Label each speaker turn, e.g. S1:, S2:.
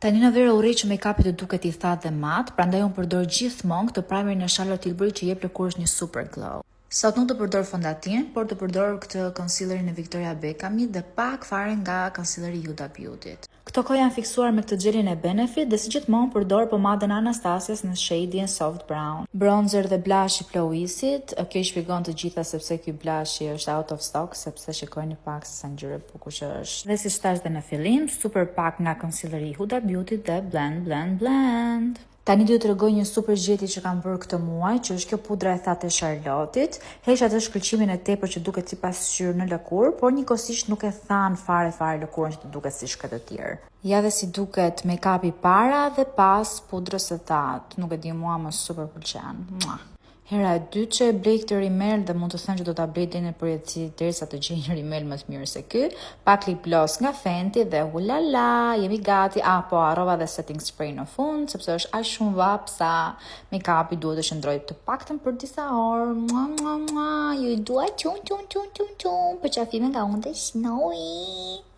S1: Tani në verë urrej që make-upi të duket i thatë dhe mat, prandaj unë përdor gjithmonë këtë primer në Charlotte Tilbury që jep lëkurësh një super glow. Sot nuk të përdor fondatin, por të përdor këtë concealerin e Victoria Beckhamit dhe pak fare nga concealeri Huda Beautyt. Këto kohë janë fiksuar me këtë gjelin e Benefit dhe si gjithmonë përdor pomadën Anastasias në shade soft brown. Bronzer dhe blush i Chloesit, kjo i shpjegon të gjitha sepse ky blush është out of stock, sepse shikojni pak se sa ngjyrë e bukur që është. Dhe si thash dhe në fillim, super pak nga concealeri Huda Beauty dhe blend. Tani do t'ju tregoj një super zgjedhje që kam bërë këtë muaj, që është kjo pudra e thatë e Charlotteit. Heq atë shkëlqimin e tepër që duket sipas shqyrë në lëkurë, por njëkohësisht nuk e than fare lëkurën që të duket si shkët të tjerë. Ja dhe si duket make-upi para dhe pas pudrës së thatë. Nuk e di, mua më super pëlqen. Hera e dytë që e blej këtë rimel dhe mund të them që do ta blej deri në përjetësi derisa të gjej një rimel më të mirë se ky. Pak lip gloss nga Fenty dhe ulala, jemi gati. Po harrova dhe setting spray në fund sepse është aq shumë vap sa make-upi duhet të qëndrojë të paktën për disa orë. Ju dua çun për qafime nga unë dhe Snowy.